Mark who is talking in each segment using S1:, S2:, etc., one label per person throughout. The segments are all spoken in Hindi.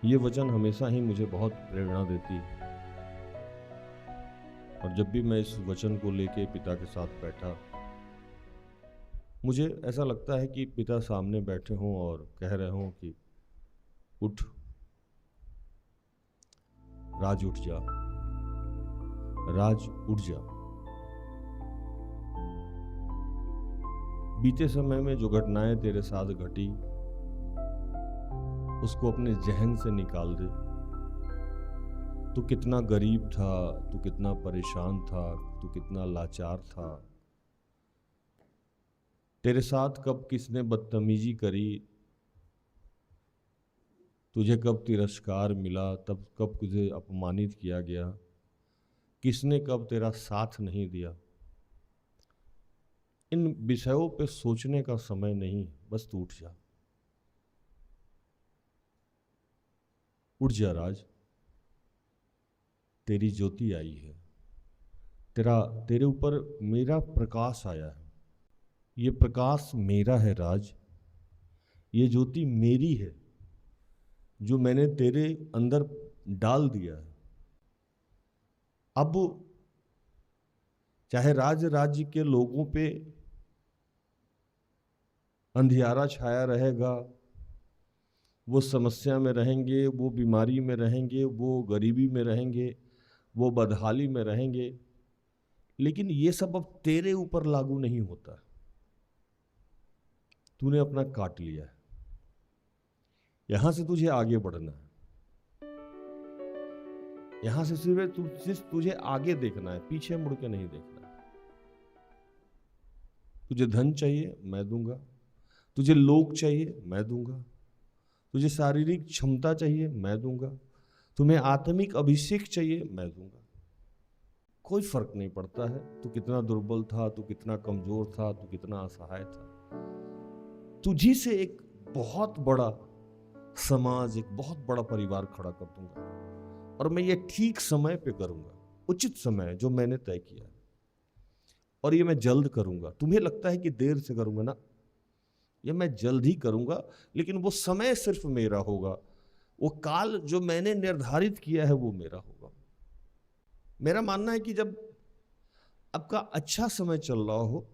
S1: ये वचन हमेशा ही मुझे बहुत प्रेरणा देती है और जब भी मैं इस वचन को लेके पिता के साथ बैठा, मुझे ऐसा लगता है कि पिता सामने बैठे हों और कह रहे हों कि उठ, राज उठ जा, राज उठ जा। बीते समय में जो घटनाएं तेरे साथ घटी उसको अपने जहन से निकाल दे। तू कितना गरीब था, तू कितना परेशान था, तू कितना लाचार था, तेरे साथ कब किसने बदतमीजी करी, तुझे कब तिरस्कार मिला, तब कब तुझे अपमानित किया गया, किसने कब तेरा साथ नहीं दिया। इन विषयों पे सोचने का समय नहीं, बस तू उठ जा, उठ जा राज, तेरी ज्योति आई है, तेरे ऊपर मेरा प्रकाश आया है। ये प्रकाश मेरा है राज, ये ज्योति मेरी है जो मैंने तेरे अंदर डाल दिया है। अब चाहे राज्य के लोगों पे अंधियारा छाया रहेगा, वो समस्या में रहेंगे, वो बीमारी में रहेंगे, वो गरीबी में रहेंगे, वो बदहाली में रहेंगे, लेकिन ये सब अब तेरे ऊपर लागू नहीं होता। तूने अपना काट लिया है, यहां से तुझे आगे बढ़ना है, यहां से सिर्फ तुझे आगे देखना है, पीछे मुड़ के नहीं देखना है। तुझे धन चाहिए, मैं दूंगा। तुझे लोग चाहिए, मैं दूंगा। तुझे शारीरिक क्षमता चाहिए, मैं दूंगा। तुम्हें आत्मिक अभिषेक चाहिए, मैं दूंगा। कोई फर्क नहीं पड़ता है तू कितना दुर्बल था, तू कितना कमजोर था, तू कितना असहाय था। तुझी से एक बहुत बड़ा समाज, एक बहुत बड़ा परिवार खड़ा कर दूंगा और मैं ये ठीक समय पे करूंगा, उचित समय जो मैंने तय किया, और ये मैं जल्द करूंगा। तुम्हें लगता है कि देर से करूंगा ना, ये मैं जल्द ही करूंगा, लेकिन वो समय सिर्फ मेरा होगा। वो काल जो मैंने निर्धारित किया है वो मेरा होगा। मेरा मानना है कि जब आपका अच्छा समय चल रहा हो,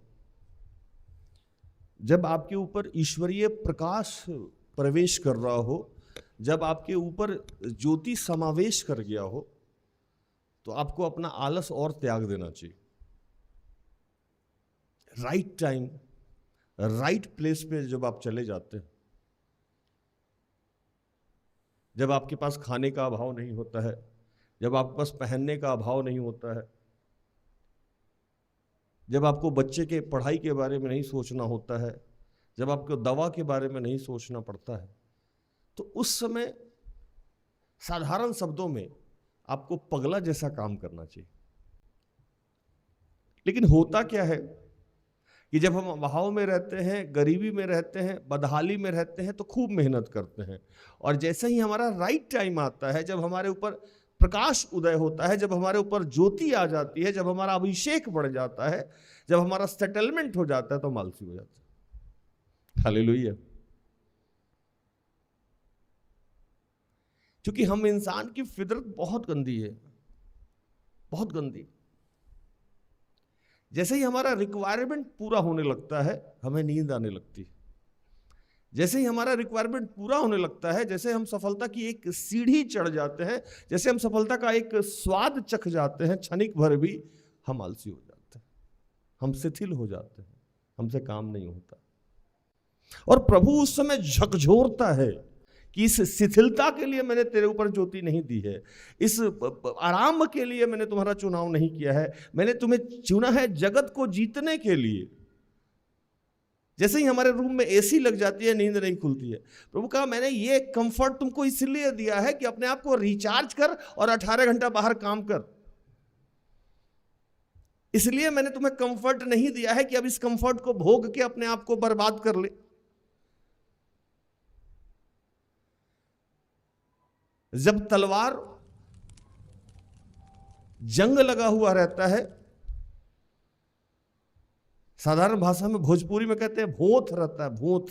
S1: जब आपके ऊपर ईश्वरीय प्रकाश प्रवेश कर रहा हो, जब आपके ऊपर ज्योति समावेश कर गया हो, तो आपको अपना आलस और त्याग देना चाहिए। राइट टाइम, राइट प्लेस पे जब आप चले जाते हैं, जब आपके पास खाने का अभाव नहीं होता है, जब आपके पास पहनने का अभाव नहीं होता है, जब आपको बच्चे के पढ़ाई के बारे में नहीं सोचना होता है, जब आपको दवा के बारे में नहीं सोचना पड़ता है, तो उस समय साधारण शब्दों में आपको पगला जैसा काम करना चाहिए। लेकिन होता क्या है कि जब हम अभाव में रहते हैं, गरीबी में रहते हैं, बदहाली में रहते हैं, तो खूब मेहनत करते हैं, और जैसे ही हमारा राइट टाइम आता है, जब हमारे ऊपर प्रकाश उदय होता है, जब हमारे ऊपर ज्योति आ जाती है, जब हमारा अभिषेक बढ़ जाता है, जब हमारा सेटलमेंट हो जाता है, तो हम आलसी हो जाते हैं। हालेलुया। क्योंकि हम इंसान की फितरत बहुत गंदी है, बहुत गंदी। जैसे ही हमारा रिक्वायरमेंट पूरा होने लगता है, हमें नींद आने लगती है। जैसे ही हमारा रिक्वायरमेंट पूरा होने लगता है, जैसे हम सफलता की एक सीढ़ी चढ़ जाते हैं, जैसे हम सफलता का एक स्वाद चख जाते हैं क्षणिक भर भी, हम आलसी हो जाते हैं, हम शिथिल हो जाते हैं, हमसे काम नहीं होता। और प्रभु उस समय झकझोरता है कि इस शिथिलता के लिए मैंने तेरे ऊपर ज्योति नहीं दी है, इस आराम के लिए मैंने तुम्हारा चुनाव नहीं किया है, मैंने तुम्हें चुना है जगत को जीतने के लिए। जैसे ही हमारे रूम में एसी लग जाती है, नींद नहीं खुलती है, प्रभु कहा मैंने ये कंफर्ट तुमको इसलिए दिया है कि अपने आप को रिचार्ज कर और 18 घंटा बाहर काम कर। इसलिए मैंने तुम्हें कंफर्ट नहीं दिया है कि अब इस कंफर्ट को भोग के अपने आप को बर्बाद कर ले। जब तलवार जंग लगा हुआ रहता है, साधारण भाषा में भोजपुरी में कहते हैं भोथ रहता है, भोथ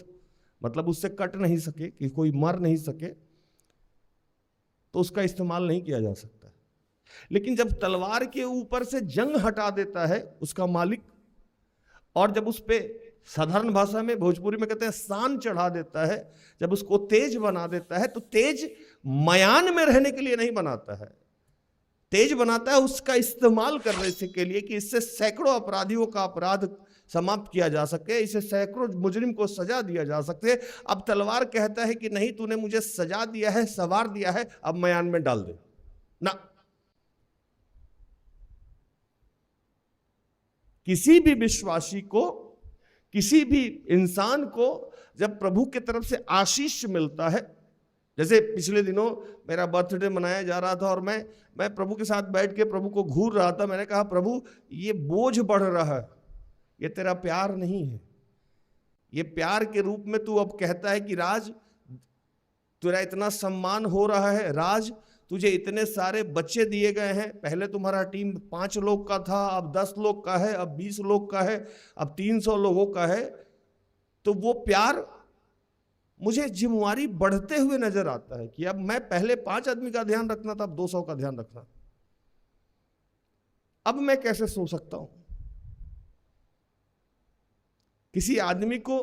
S1: मतलब उससे कट नहीं सके, कि कोई मर नहीं सके, तो उसका इस्तेमाल नहीं किया जा सकता। लेकिन जब तलवार के ऊपर से जंग हटा देता है उसका मालिक, और जब उस पे साधारण भाषा में भोजपुरी में कहते हैं सान चढ़ा देता है, जब उसको तेज बना देता है, तो तेज मयान में रहने के लिए नहीं बनाता है, तेज बनाता है उसका इस्तेमाल करने से के लिए कि इससे सैकड़ों अपराधियों का अपराध समाप्त किया जा सके, इसे सैकड़ों मुजरिम को सजा दिया जा सके। अब तलवार कहता है कि नहीं, तूने मुझे सजा दिया है, सवार दिया है, अब मयान में डाल दे ना। किसी भी विश्वासी को, किसी भी इंसान को जब प्रभु की तरफ से आशीष मिलता है, जैसे पिछले दिनों मेरा बर्थडे मनाया जा रहा था और मैं प्रभु के साथ बैठ के प्रभु को घूर रहा था। मैंने कहा प्रभु ये बोझ बढ़ रहा है, ये तेरा प्यार नहीं है। ये प्यार के रूप में तू अब कहता है कि राज तेरा इतना सम्मान हो रहा है, राज तुझे इतने सारे बच्चे दिए गए हैं, पहले तुम्हारा टीम 5 लोग का था, अब 10 लोग का है, अब 20 लोग का है, अब 300 लोगों का है। तो वो प्यार मुझे जिम्मेवारी बढ़ते हुए नजर आता है कि अब मैं पहले 5 आदमी का ध्यान रखना था, अब 200 का ध्यान रखना। अब मैं कैसे सो सकता हूं? किसी आदमी को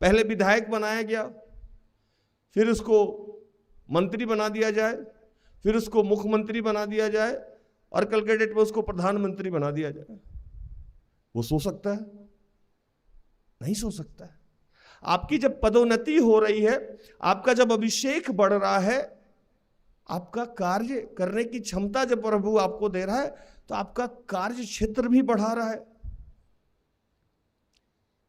S1: पहले विधायक बनाया गया, फिर उसको मंत्री बना दिया जाए, फिर उसको मुख्यमंत्री बना दिया जाए, और कल के डेट में उसको प्रधानमंत्री बना दिया जाए। वो सो सकता है? नहीं सो सकता है। आपकी जब पदोन्नति हो रही है, आपका जब अभिषेक बढ़ रहा है, आपका कार्य करने की क्षमता जब प्रभु आपको दे रहा है, तो आपका कार्य क्षेत्र भी बढ़ा रहा है।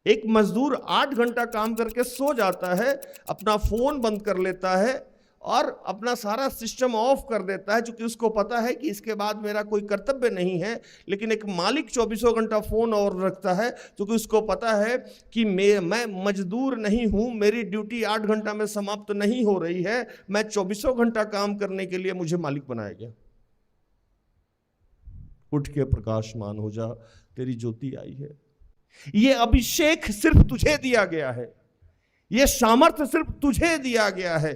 S1: एक मजदूर 8 घंटा काम करके सो जाता है, अपना फोन बंद कर लेता है और अपना सारा सिस्टम ऑफ कर देता है, क्योंकि उसको पता है कि इसके बाद मेरा कोई कर्तव्य नहीं है। लेकिन एक मालिक 24 घंटा फोन और रखता है, क्योंकि उसको पता है कि मैं मजदूर नहीं हूं, मेरी ड्यूटी 8 घंटा में समाप्त नहीं हो रही है, मैं 24 घंटा काम करने के लिए मुझे मालिक बनाया गया। उठ के प्रकाशमान हो जा, तेरी ज्योति आई है। ये अभिषेक सिर्फ तुझे दिया गया है, ये सामर्थ्य सिर्फ तुझे दिया गया है,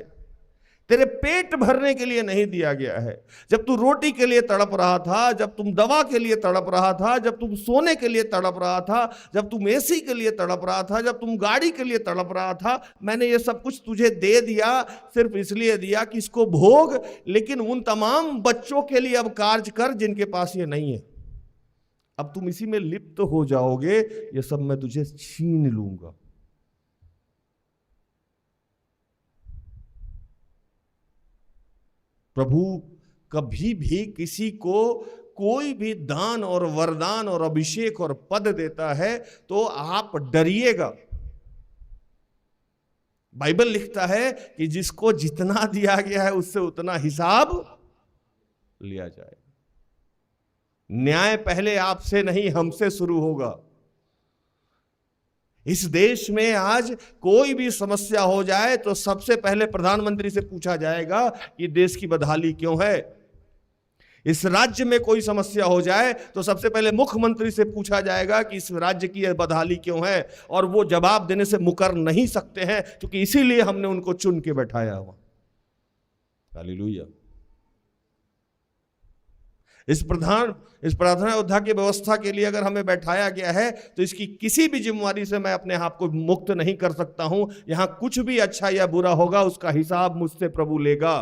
S1: तेरे पेट भरने के लिए नहीं दिया गया है। जब तू रोटी के लिए तड़प रहा था, जब तुम दवा के लिए तड़प रहा था, जब तुम सोने के लिए तड़प रहा था, जब तुम एसी के लिए तड़प रहा था, जब तुम गाड़ी के लिए तड़प रहा था, मैंने ये सब कुछ तुझे दे दिया, सिर्फ इसलिए दिया कि इसको भोग। लेकिन उन तमाम बच्चों के लिए अब कार्य कर जिनके पास ये नहीं है। अब तुम इसी में लिप्त हो जाओगे, ये सब मैं तुझे छीन लूंगा। प्रभु कभी भी किसी को कोई भी दान और वरदान और अभिषेक और पद देता है तो आप डरिएगा। बाइबल लिखता है कि जिसको जितना दिया गया है उससे उतना हिसाब लिया जाएगा। न्याय पहले आपसे नहीं हमसे शुरू होगा। इस देश में आज कोई भी समस्या हो जाए तो सबसे पहले प्रधानमंत्री से पूछा जाएगा कि देश की बदहाली क्यों है। इस राज्य में कोई समस्या हो जाए तो सबसे पहले मुख्यमंत्री से पूछा जाएगा कि इस राज्य की बदहाली क्यों है, और वो जवाब देने से मुकर नहीं सकते हैं, क्योंकि इसीलिए हमने उनको चुन के बैठाया हुआ। हालेलुया। इस प्रार्थना योद्धा की व्यवस्था के लिए अगर हमें बैठाया गया है तो इसकी किसी भी जिम्मेवारी से मैं अपने आप को मुक्त नहीं कर सकता हूं। यहां कुछ भी अच्छा या बुरा होगा उसका हिसाब मुझसे प्रभु लेगा।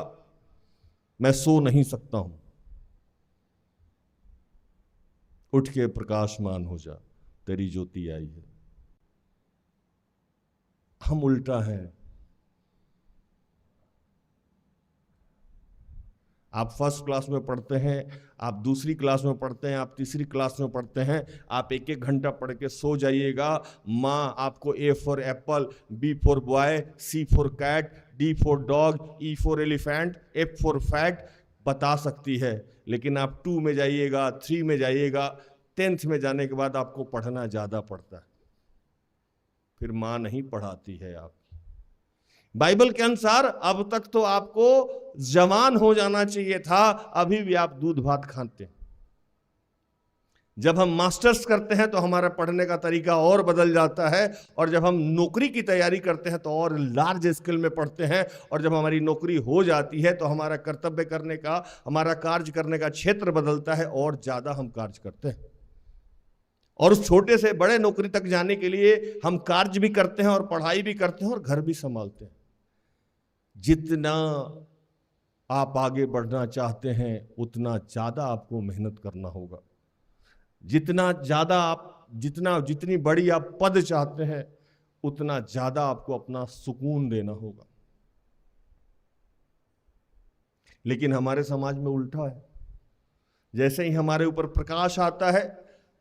S1: मैं सो नहीं सकता हूं। उठ के प्रकाशमान हो जा, तेरी ज्योति आई है। हम उल्टा हैं। आप फर्स्ट क्लास में पढ़ते हैं, आप दूसरी क्लास में पढ़ते हैं, आप तीसरी क्लास में पढ़ते हैं, आप 1-1 घंटा पढ़ के सो जाइएगा। माँ आपको A for apple, B for boy, C for cat, D for dog, E for elephant, F for fat बता सकती है। लेकिन आप 2 में जाइएगा, 3 में जाइएगा, 10th में जाने के बाद आपको पढ़ना ज़्यादा पड़ता है। फिर माँ नहीं पढ़ाती है आप। बाइबल के अनुसार अब तक तो आपको जवान हो जाना चाहिए था, अभी भी आप दूध भात खाते हैं। जब हम मास्टर्स करते हैं तो हमारा पढ़ने का तरीका और बदल जाता है, और जब हम नौकरी की तैयारी करते हैं तो और लार्ज स्केल में पढ़ते हैं, और जब हमारी नौकरी हो जाती है तो हमारा कर्तव्य करने का, हमारा कार्य करने का क्षेत्र बदलता है और ज़्यादा हम कार्य करते हैं। और उस छोटे से बड़े नौकरी तक जाने के लिए हम कार्य भी करते हैं और पढ़ाई भी करते हैं और घर भी संभालते हैं। जितना आप आगे बढ़ना चाहते हैं उतना ज़्यादा आपको मेहनत करना होगा। जितना ज़्यादा आप जितनी बड़ी आप पद चाहते हैं उतना ज़्यादा आपको अपना सुकून देना होगा। लेकिन हमारे समाज में उल्टा है। जैसे ही हमारे ऊपर प्रकाश आता है,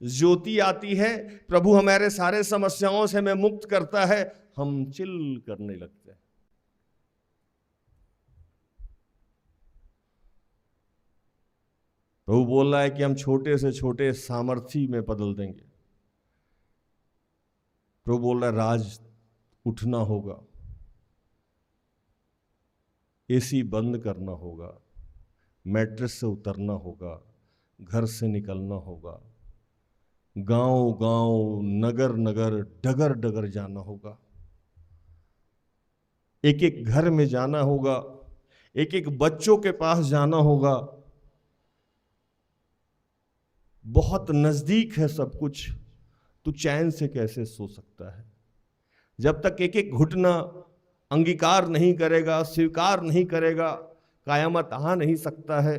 S1: ज्योति आती है, प्रभु हमारे सारे समस्याओं से हमें मुक्त करता है, हम चिल करने लगते हैं। प्रभु बोल रहा है कि हम छोटे से छोटे सामर्थी में बदल देंगे। प्रभु बोल रहा है राज उठना होगा, एसी बंद करना होगा, मैट्रेस से उतरना होगा, घर से निकलना होगा, गांव गांव नगर नगर डगर डगर जाना होगा, एक एक घर में जाना होगा, एक एक बच्चों के पास जाना होगा। बहुत नजदीक है सब कुछ, तू चैन से कैसे सो सकता है? जब तक एक एक घुटना अंगीकार नहीं करेगा, स्वीकार नहीं करेगा, कयामत आ नहीं सकता है।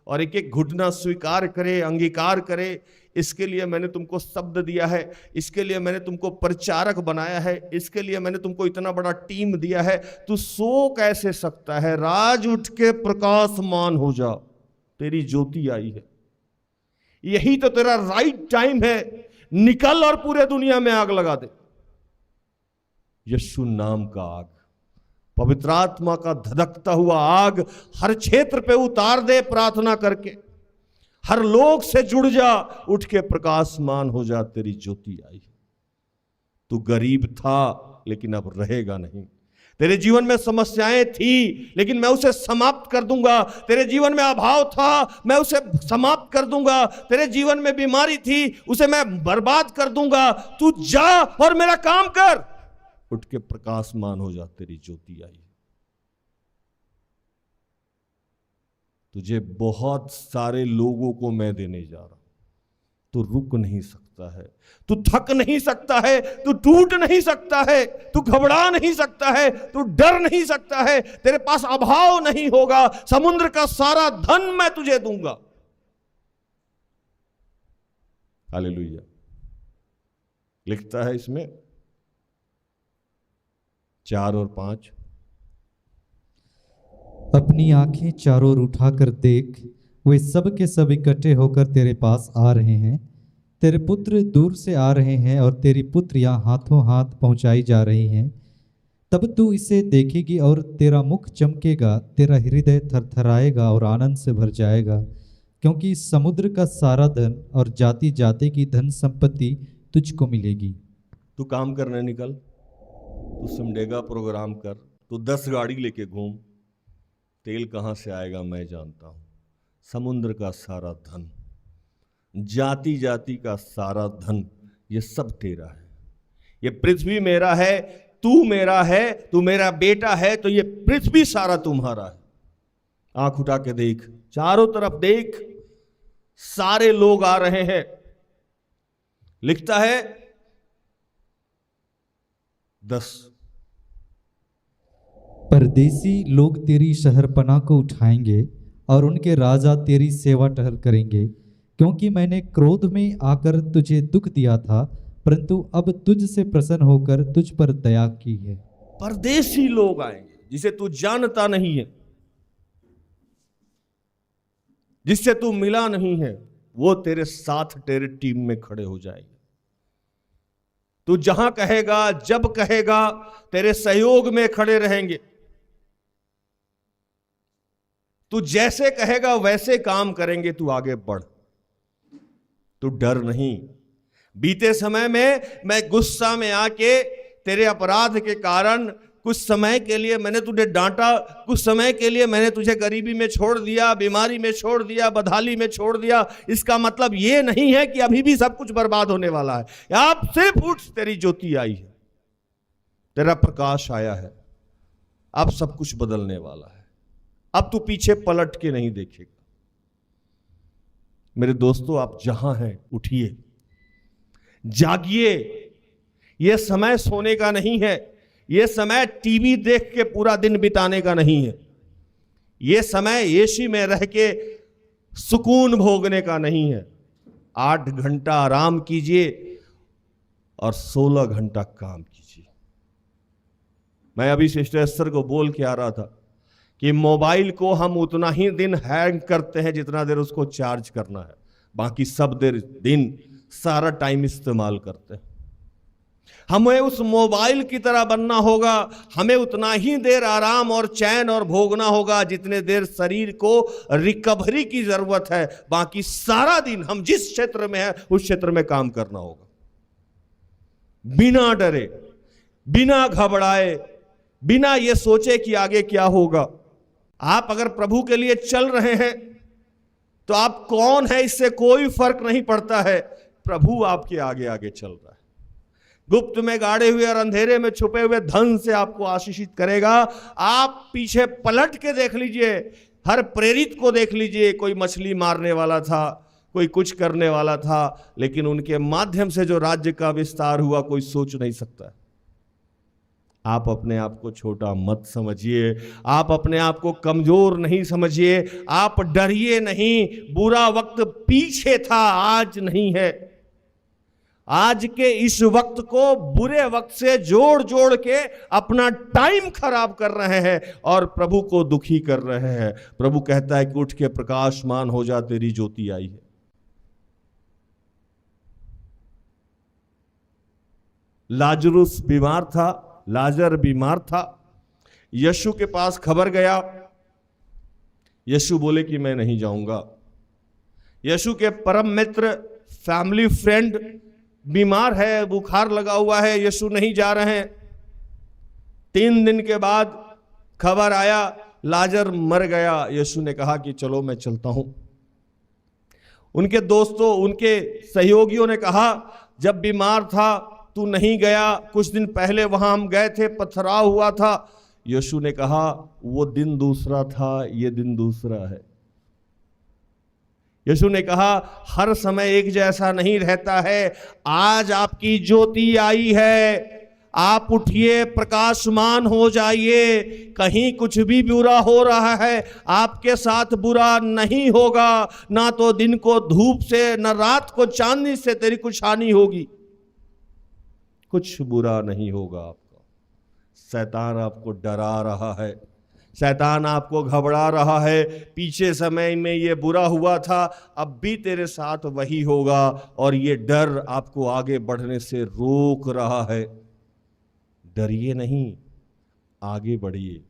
S1: और एक एक घुटना स्वीकार करे, अंगीकार करे, इसके लिए मैंने तुमको शब्द दिया है, इसके लिए मैंने तुमको प्रचारक बनाया है, इसके लिए मैंने तुमको इतना बड़ा टीम दिया है। तू सो कैसे सकता है? राज उठ के प्रकाशमान हो जा, तेरी ज्योति आई है। यही तो तेरा राइट टाइम है। निकल और पूरे दुनिया में आग लगा दे। यीशु नाम का आग, पवित्र आत्मा का धधकता हुआ आग हर क्षेत्र पे उतार दे प्रार्थना करके। हर लोग से जुड़ जा, उठ के प्रकाशमान हो जा, तेरी ज्योति आई। तू गरीब था लेकिन अब रहेगा नहीं। तेरे जीवन में समस्याएं थी लेकिन मैं उसे समाप्त कर दूंगा। तेरे जीवन में अभाव था, मैं उसे समाप्त कर दूंगा। तेरे जीवन में बीमारी थी, उसे मैं बर्बाद कर दूंगा। तू जा और मेरा काम कर। उठ के प्रकाशमान हो जा, तेरी ज्योति आई। तुझे बहुत सारे लोगों को मैं देने जा रहा हूं। तू रुक नहीं सकता है, तू थक नहीं सकता है, तू टूट नहीं सकता है, तू घबरा नहीं सकता है, तू डर नहीं सकता है। तेरे पास अभाव नहीं होगा। समुद्र का सारा धन मैं तुझे दूंगा। हालेलुया। लिखता है इसमें 4 और 5,
S2: अपनी आंखें चारों ओर उठाकर देख, वे सब के सब इकट्ठे होकर तेरे पास आ रहे हैं। तेरे पुत्र दूर से आ रहे हैं और तेरी पुत्रियां हाथों हाथ पहुंचाई जा रही हैं। तब तू इसे देखेगी और तेरा मुख चमकेगा, तेरा हृदय थरथराएगा और आनंद से भर जाएगा, क्योंकि समुद्र का सारा धन और जाति जाति की धन संपत्ति तुझको मिलेगी।
S1: तू काम करने निकल, तू सिमडेगा प्रोग्राम कर, तू 10 गाड़ी लेके घूम। तेल कहाँ से आएगा मैं जानता हूँ। समुद्र का सारा धन, जाति जाति का सारा धन, ये सब तेरा है। ये पृथ्वी मेरा है, तू मेरा है, तू मेरा बेटा है, तो ये पृथ्वी सारा तुम्हारा है। आंख उठा के देख, चारों तरफ देख, सारे लोग आ रहे हैं। लिखता है 10,
S2: परदेसी लोग तेरी शहरपनाह को उठाएंगे और उनके राजा तेरी सेवा टहल करेंगे, क्योंकि मैंने क्रोध में आकर तुझे दुख दिया था, परंतु अब तुझसे प्रसन्न होकर तुझ पर दया की है।
S1: परदेसी लोग आएंगे जिसे तू जानता नहीं है, जिससे तू मिला नहीं है, वो तेरे साथ तेरे टीम में खड़े हो जाएंगे। तू जहां कहेगा, जब कहेगा, तेरे सहयोग में खड़े रहेंगे। तू जैसे कहेगा वैसे काम करेंगे। तू आगे बढ़, तू डर नहीं। बीते समय में मैं गुस्सा में आके तेरे अपराध के कारण कुछ समय के लिए मैंने तुझे डांटा, कुछ समय के लिए मैंने तुझे गरीबी में छोड़ दिया, बीमारी में छोड़ दिया, बदहाली में छोड़ दिया, इसका मतलब ये नहीं है कि अभी भी सब कुछ बर्बाद होने वाला है। आप सिर्फ उठ, तेरी ज्योति आई है, तेरा प्रकाश आया है, अब सब कुछ बदलने वाला है। अब तू पीछे पलट के नहीं देखेगा। मेरे दोस्तों, आप जहां हैं उठिए, जागिए। यह समय सोने का नहीं है, यह समय टीवी देख के पूरा दिन बिताने का नहीं है, यह समय एसी में रह के सुकून भोगने का नहीं है। 8 घंटा आराम कीजिए और 16 घंटा काम कीजिए। मैं अभी सिस्टर एस्टर को बोल के आ रहा था कि मोबाइल को हम उतना ही दिन हैंग करते हैं जितना देर उसको चार्ज करना है, बाकी सब दिन सारा टाइम इस्तेमाल करते हैं। हमें उस मोबाइल की तरह बनना होगा, हमें उतना ही देर आराम और चैन और भोगना होगा जितने देर शरीर को रिकवरी की जरूरत है। बाकी सारा दिन हम जिस क्षेत्र में है उस क्षेत्र में काम करना होगा, बिना डरे, बिना घबराए, बिना ये सोचे कि आगे क्या होगा। आप अगर प्रभु के लिए चल रहे हैं तो आप कौन है इससे कोई फर्क नहीं पड़ता है, प्रभु आपके आगे आगे चल रहा है। गुप्त में गाड़े हुए और अंधेरे में छुपे हुए धन से आपको आशीषित करेगा। आप पीछे पलट के देख लीजिए, हर प्रेरित को देख लीजिए, कोई मछली मारने वाला था, कोई कुछ करने वाला था, लेकिन उनके माध्यम से जो राज्य का विस्तार हुआ कोई सोच नहीं सकता। आप अपने आप को छोटा मत समझिए, आप अपने आप को कमजोर नहीं समझिए, आप डरिए नहीं। बुरा वक्त पीछे था, आज नहीं है। आज के इस वक्त को बुरे वक्त से जोड़ जोड़ के अपना टाइम खराब कर रहे हैं और प्रभु को दुखी कर रहे हैं। प्रभु कहता है कि उठ के प्रकाशमान हो जा, तेरी ज्योति आई है। लाजरुस बीमार था, लाजर बीमार था। यीशु के पास खबर गया, यीशु बोले कि मैं नहीं जाऊंगा। यीशु के परम मित्र, फैमिली फ्रेंड बीमार है, बुखार लगा हुआ है, यीशु नहीं जा रहे हैं। 3 दिन के बाद खबर आया लाजर मर गया। यीशु ने कहा कि चलो मैं चलता हूं। उनके दोस्तों, उनके सहयोगियों ने कहा जब बीमार था तू नहीं गया, कुछ दिन पहले वहां हम गए थे, पथराव हुआ था। यीशु ने कहा वो दिन दूसरा था, ये दिन दूसरा है। यीशु ने कहा हर समय एक जैसा नहीं रहता है, आज आपकी ज्योति आई है, आप उठिए, प्रकाशमान हो जाइए। कहीं कुछ भी बुरा हो रहा है, आपके साथ बुरा नहीं होगा। ना तो दिन को धूप से, न रात को चांदनी से तेरी कुछ हानि होगी। कुछ बुरा नहीं होगा आपका। शैतान आपको डरा रहा है, शैतान आपको घबरा रहा है। पीछे समय में ये बुरा हुआ था, अब भी तेरे साथ वही होगा, और ये डर आपको आगे बढ़ने से रोक रहा है। डरिए नहीं, आगे बढ़िए।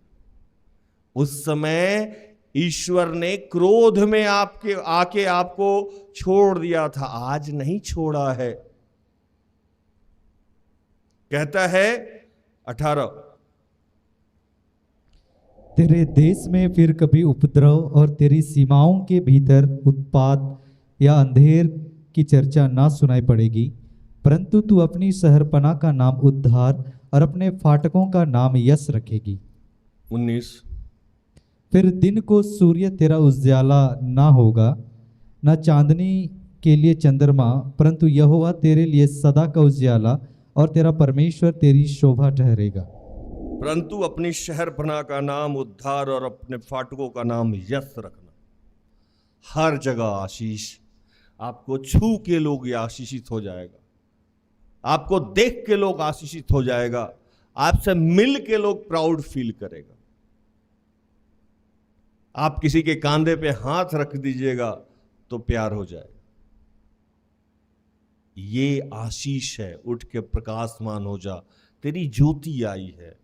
S1: उस समय ईश्वर ने क्रोध में आके आपको छोड़ दिया था, आज नहीं छोड़ा है। कहता है 18,
S2: तेरे देश में फिर कभी उपद्रव और तेरी सीमाओं के भीतर उत्पात या अंधेर की चर्चा ना सुनाई पड़ेगी, परंतु तू अपनी शहरपनाह का नाम उद्धार और अपने फाटकों का नाम यश रखेगी।
S1: 19,
S2: फिर दिन को सूर्य तेरा उज्याला ना होगा, न चांदनी के लिए चंद्रमा, परंतु यहोवा तेरे लिए सदा का उज्याला और तेरा परमेश्वर तेरी शोभा ठहरेगा।
S1: परंतु अपनी शहरपनाह का नाम उद्धार और अपने फाटकों का नाम यश रखना। हर जगह आशीष, आपको छू के लोग आशीषित हो जाएगा, आपको देख के लोग आशीषित हो जाएगा, आपसे मिल के लोग प्राउड फील करेगा। आप किसी के कांधे पे हाथ रख दीजिएगा तो प्यार हो जाएगा। ये आशीष है। उठ के प्रकाशमान हो जा, तेरी ज्योति आई है,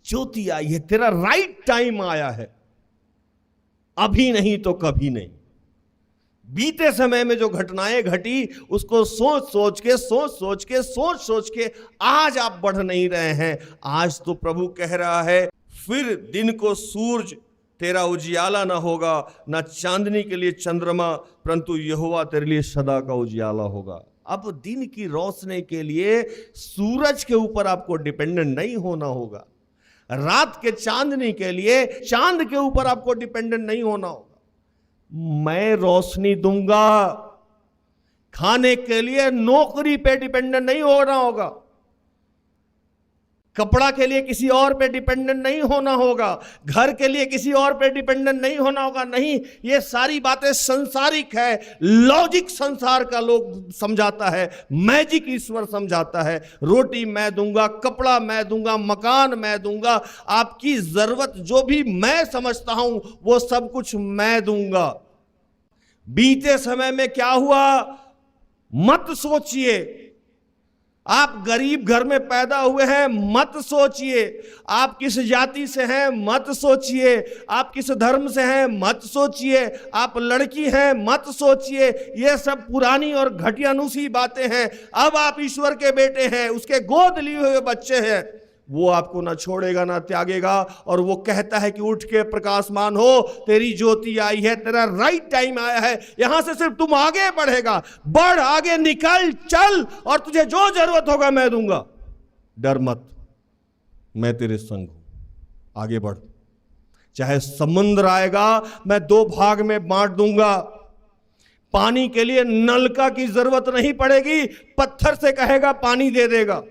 S1: ज्योति आई है, तेरा राइट टाइम आया है, अभी नहीं तो कभी नहीं। बीते समय में जो घटनाएं घटी उसको सोच सोच के आज आप बढ़ नहीं रहे हैं। आज तो प्रभु कह रहा है, फिर दिन को सूरज तेरा उजियाला ना होगा, ना चांदनी के लिए चंद्रमा, परंतु यहोवा तेरे लिए सदा का उजियाला होगा। अब दिन की रोशनी के लिए सूरज के ऊपर आपको डिपेंडेंट नहीं होना होगा, रात के चांदनी के लिए चांद के ऊपर आपको डिपेंडेंट नहीं होना होगा। मैं रोशनी दूंगा, खाने के लिए नौकरी पे डिपेंडेंट नहीं होना होगा, कपड़ा के लिए किसी और पे डिपेंडेंट नहीं होना होगा, घर के लिए किसी और पे डिपेंडेंट नहीं होना होगा। नहीं, ये सारी बातें संसारिक है, लॉजिक संसार का लोग समझाता है, मैजिक ईश्वर समझाता है। रोटी मैं दूंगा, कपड़ा मैं दूंगा, मकान मैं दूंगा, आपकी जरूरत जो भी मैं समझता हूं वो सब कुछ मैं दूंगा। बीते समय में क्या हुआ मत सोचिए। आप गरीब घर में पैदा हुए हैं मत सोचिए, आप किस जाति से हैं मत सोचिए, आप किस धर्म से हैं मत सोचिए, आप लड़की हैं मत सोचिए। ये सब पुरानी और घटियानुसी बातें हैं। अब आप ईश्वर के बेटे हैं, उसके गोद लिए हुए बच्चे हैं। वो आपको ना छोड़ेगा ना त्यागेगा, और वो कहता है कि उठ के प्रकाशमान हो, तेरी ज्योति आई है, तेरा राइट टाइम आया है। यहां से सिर्फ तुम आगे बढ़ेगा, बढ़, आगे निकल, चल, और तुझे जो जरूरत होगा मैं दूंगा। डर मत, मैं तेरे संग हूं, आगे बढ़। चाहे समुद्र आएगा मैं 2 भाग में बांट दूंगा। पानी के लिए नलका की जरूरत नहीं पड़ेगी, पत्थर से कहेगा पानी दे देगा।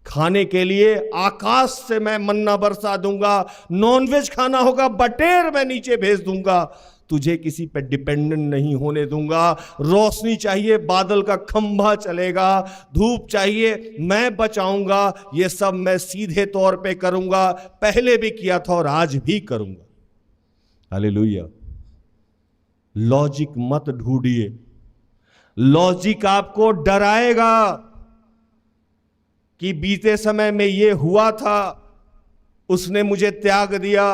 S1: खाने के लिए आकाश से मैं मन्ना बरसा दूंगा, नॉनवेज खाना होगा बटेर मैं नीचे भेज दूंगा। तुझे किसी पे डिपेंडेंट नहीं होने दूंगा। रोशनी चाहिए बादल का खंभा चलेगा, धूप चाहिए मैं बचाऊंगा। ये सब मैं सीधे तौर पे करूंगा, पहले भी किया था और आज भी करूंगा। हालेलुया। लॉजिक मत ढूंढिए, लॉजिक आपको डराएगा कि बीते समय में ये हुआ था, उसने मुझे त्याग दिया,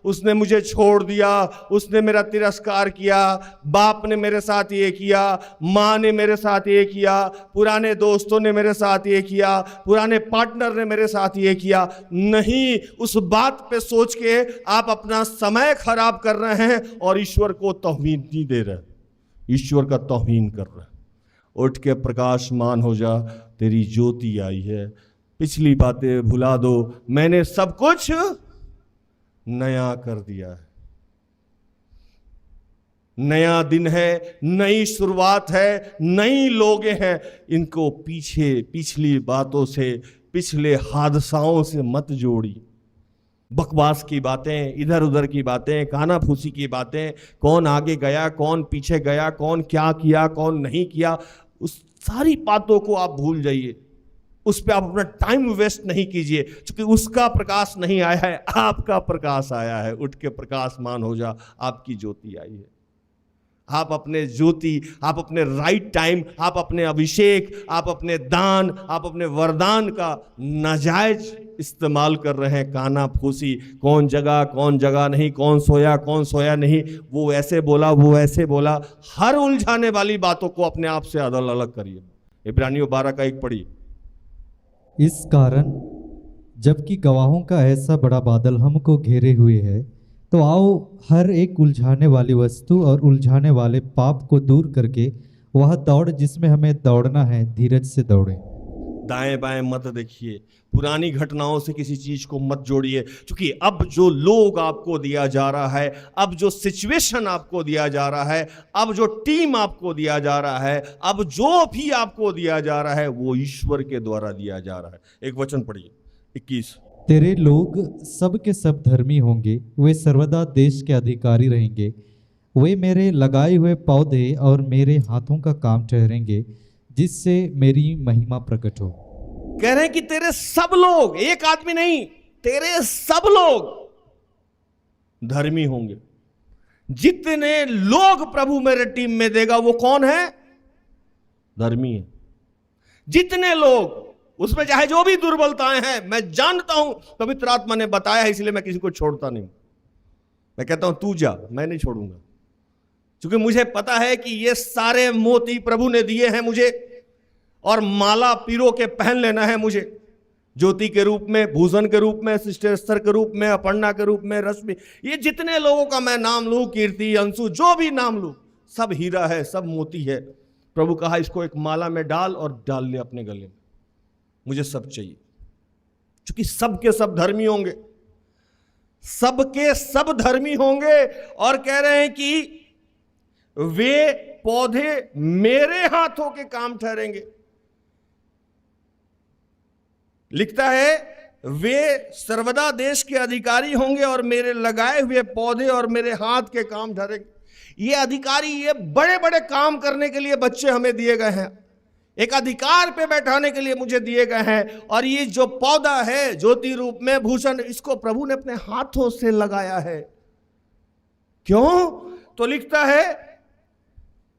S1: उसने मुझे छोड़ दिया, उसने मेरा तिरस्कार किया, बाप ने मेरे साथ ये किया, माँ ने मेरे साथ ये किया, पुराने दोस्तों ने मेरे साथ ये किया, पुराने पार्टनर ने मेरे साथ ये किया। नहीं, उस बात पे सोच के आप अपना समय खराब कर रहे हैं और ईश्वर को तौहीन नहीं दे रहे, ईश्वर का तौहीन कर रहे हैं। उठ के प्रकाशमान हो जा, तेरी ज्योति आई है। पिछली बातें भुला दो, मैंने सब कुछ नया कर दिया है। नया दिन है, नई शुरुआत है, नई लोग हैं। इनको पिछली बातों से, पिछले हादसाओं से मत जोड़ी। बकवास की बातें, इधर उधर की बातें, कानाफूसी की बातें, कौन आगे गया, कौन पीछे गया, कौन क्या किया, कौन नहीं किया, उस सारी बातों को आप भूल जाइए। उस पर आप अपना टाइम वेस्ट नहीं कीजिए, क्योंकि उसका प्रकाश नहीं आया है, आपका प्रकाश आया है। उठ के प्रकाशमान हो जा, आपकी ज्योति आई है। आप अपने ज्योति, आप अपने राइट टाइम, आप अपने अभिषेक, आप अपने दान, आप अपने वरदान का नाजायज इस्तेमाल कर रहे हैं। कानाफूसी, कौन जगह नहीं, कौन सोया नहीं, वो ऐसे बोला, वो ऐसे बोला, हर उलझाने वाली बातों को अपने आप से अदल अलग करिए। इब्रानियों 12:1 पढ़िए।
S2: इस कारण जबकि गवाहों का ऐसा बड़ा बादल हमको घेरे हुए है, तो आओ हर एक उलझाने वाली वस्तु और उलझाने वाले पाप को दूर करके वह दौड़ जिसमें हमें दौड़ना है, धीरज से दौड़े।
S1: दाएं बाएं मत देखिए, पुरानी घटनाओं से किसी चीज को मत जोड़िए, क्योंकि अब जो लोग आपको दिया जा रहा है, अब जो सिचुएशन आपको दिया जा रहा है, अब जो टीम आपको दिया जा रहा है, अब जो भी आपको दिया जा रहा है, वो ईश्वर के द्वारा दिया जा रहा है। एक वचन पढ़िए, 21।
S2: तेरे लोग सब के सब धर्मी होंगे, वे सर्वदा देश के अधिकारी रहेंगे, वे मेरे लगाए हुए पौधे और मेरे हाथों का काम ठहरेंगे, जिससे मेरी महिमा प्रकट हो।
S1: कह रहे हैं कि तेरे सब लोग, एक आदमी नहीं, तेरे सब लोग धर्मी होंगे। जितने लोग प्रभु मेरे टीम में देगा वो कौन है? धर्मी है। जितने लोग, उसमें चाहे जो भी दुर्बलताएं हैं, मैं जानता हूं, पवित्र आत्मा ने बताया है, इसलिए मैं किसी को छोड़ता नहीं। मैं कहता हूं तू जा, मैं नहीं छोड़ूंगा। क्योंकि मुझे पता है कि ये सारे मोती प्रभु ने दिए हैं मुझे, और माला पीरो के पहन लेना है मुझे, ज्योति के रूप में, भूषण के रूप में, सिस्टर एस्थर के रूप में, अपर्णा के रूप में, रश्मि, ये जितने लोगों का मैं नाम लूं, कीर्ति, अंशु, जो भी नाम लूं, सब हीरा है, सब मोती है। प्रभु कहा इसको एक माला में डाल और डाल ले अपने गले में, मुझे सब चाहिए। क्योंकि सबके सब धर्मी होंगे, सबके सब धर्मी होंगे, और कह रहे हैं कि वे पौधे मेरे हाथों के काम ठहरेंगे। लिखता है वे सर्वदा देश के अधिकारी होंगे और मेरे लगाए हुए पौधे और मेरे हाथ के काम ठहरेंगे। ये अधिकारी, ये बड़े बड़े काम करने के लिए बच्चे हमें दिए गए हैं, एक अधिकार पे बैठाने के लिए मुझे दिए गए हैं। और ये जो पौधा है ज्योति रूप में, भूषण, इसको प्रभु ने अपने हाथों से लगाया है। क्यों? तो लिखता है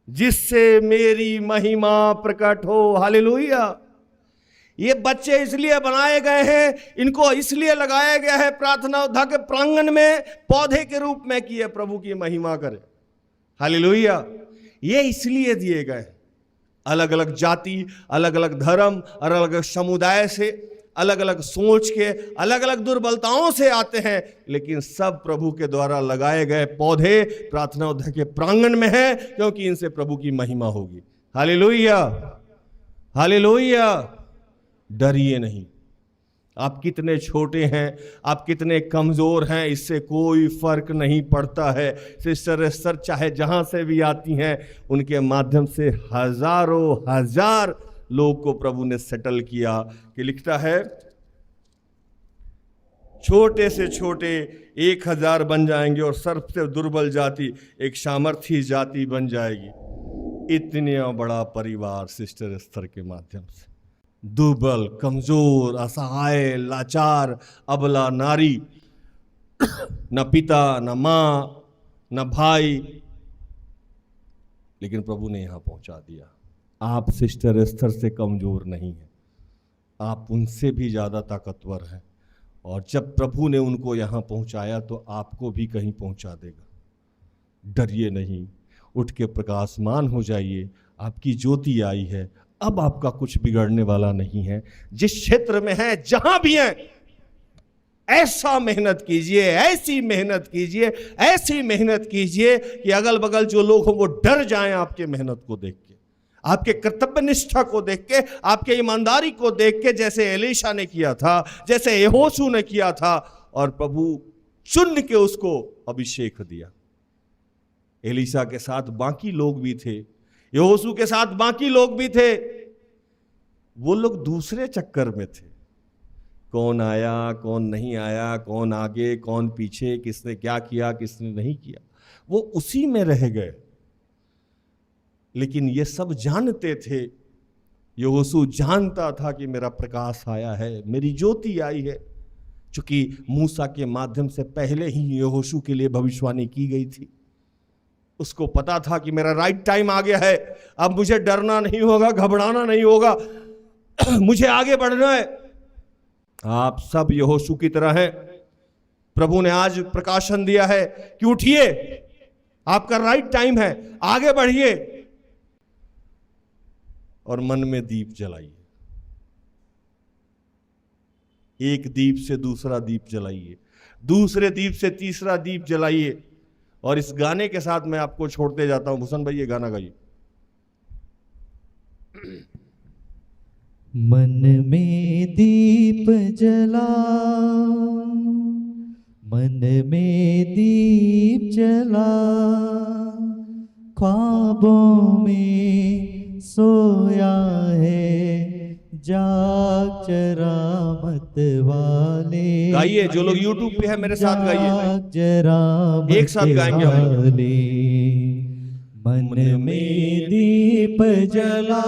S1: जिससे मेरी महिमा प्रकट हो। हालेलुया। ये बच्चे इसलिए बनाए गए हैं, इनको इसलिए लगाया गया है प्रार्थना उद्धा के प्रांगण में पौधे के रूप में, कि ये प्रभु की महिमा करे। हालेलुया। ये इसलिए दिए गए, अलग अलग जाति, अलग अलग धर्म, अलग अलग समुदाय से, अलग अलग सोच के, अलग अलग दुर्बलताओं से आते हैं, लेकिन सब प्रभु के द्वारा लगाए गए पौधे प्रार्थना उद्धा के प्रांगण में है, क्योंकि इनसे प्रभु की महिमा होगी। Hallelujah, hallelujah. डरिए नहीं। आप कितने छोटे हैं, आप कितने कमजोर हैं, इससे कोई फर्क नहीं पड़ता है। सिस्टर एस्थर चाहे जहां से भी आती हैं, उनके माध्यम से हजारों हजार लोग को प्रभु ने सेटल किया। कि लिखता है छोटे से छोटे 1000 बन जाएंगे और सबसे दुर्बल जाति एक सामर्थी जाति बन जाएगी। इतना बड़ा परिवार सिस्टर एस्थर के माध्यम से, दुर्बल, कमजोर, असहाय, लाचार, अबला नारी, न पिता, न माँ, न भाई, लेकिन प्रभु ने यहां पहुंचा दिया। आप सिस्टर एस्थर से कमजोर नहीं हैं, आप उनसे भी ज्यादा ताकतवर हैं, और जब प्रभु ने उनको यहां पहुंचाया तो आपको भी कहीं पहुंचा देगा। डरिए नहीं, उठ के प्रकाशमान हो जाइए। आपकी ज्योति आई है, अब आपका कुछ बिगड़ने वाला नहीं है। जिस क्षेत्र में है, जहां भी है, ऐसा मेहनत कीजिए, ऐसी मेहनत कीजिए, ऐसी मेहनत कीजिए कि अगल बगल जो लोग हों वो डर जाएं आपके मेहनत को देख के, आपके कर्तव्य निष्ठा को देख के, आपके ईमानदारी को देख के, जैसे एलीशा ने किया था, जैसे यहोशू ने किया था, और प्रभु चुन के उसको अभिषेक दिया। एलीशा के साथ बाकी लोग भी थे, यहोशू के साथ बाकी लोग भी थे, वो लोग दूसरे चक्कर में थे। कौन आया, कौन नहीं आया, कौन आगे, कौन पीछे, किसने क्या किया, किसने नहीं किया, वो उसी में रह गए। लेकिन ये सब जानते थे, यहोशू जानता था कि मेरा प्रकाश आया है, मेरी ज्योति आई है। चूंकि मूसा के माध्यम से पहले ही यहोशू के लिए भविष्यवाणी की गई थी, उसको पता था कि मेरा राइट टाइम आ गया है, अब मुझे डरना नहीं होगा, घबराना नहीं होगा, मुझे आगे बढ़ना है। आप सब यहोशू की तरह हैं। प्रभु ने आज प्रकाशन दिया है कि उठिए, आपका राइट टाइम है, आगे बढ़िए, और मन में दीप जलाइए। एक दीप से दूसरा दीप जलाइए, दूसरे दीप से तीसरा दीप जलाइए। और इस गाने के साथ मैं आपको छोड़ते जाता हूं। भूषण भाई, ये गाना गाइए।
S2: मन में दीप जला, मन में दीप जला, ख्वाबों में सोया है, जाग जरा मत वाले।
S1: गाइए, जो लोग YouTube पे है मेरे साथ गाइए,
S2: जाग जरा
S1: एक साथ गाएंगे हम।
S2: मन में दीप जला,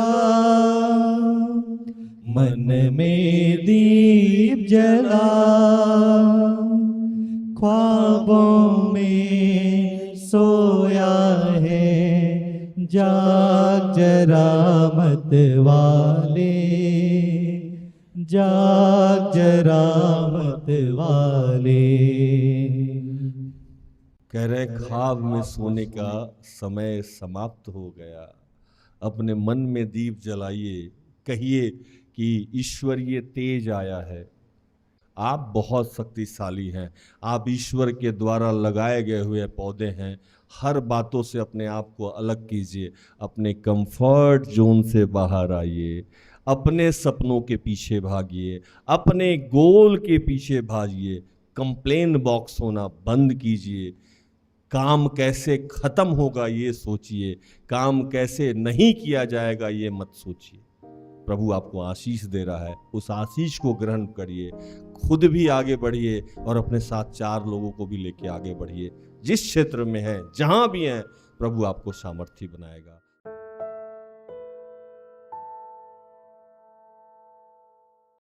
S2: मन में दीप जला, ख्वाबों में सोया है, जाग जरा मत वाले, जाग जरा मत वाले।
S1: कह रहे ख्वाब में सोने का समय समाप्त हो गया। अपने मन में दीप जलाइए, कहिए कि ईश्वरीय तेज आया है। आप बहुत शक्तिशाली हैं, आप ईश्वर के द्वारा लगाए गए हुए पौधे हैं। हर बातों से अपने आप को अलग कीजिए, अपने कंफर्ट जोन से बाहर आइए, अपने सपनों के पीछे भागिए, अपने गोल के पीछे भागिए। कंप्लेन बॉक्स होना बंद कीजिए। काम कैसे खत्म होगा ये सोचिए, काम कैसे नहीं किया जाएगा ये मत सोचिए। प्रभु आपको आशीष दे रहा है, उस आशीष को ग्रहण करिए, खुद भी आगे बढ़िए और अपने साथ 4 लोगों को भी लेके आगे बढ़िए। जिस क्षेत्र में है, जहां भी हैं, प्रभु आपको सामर्थ्य बनाएगा।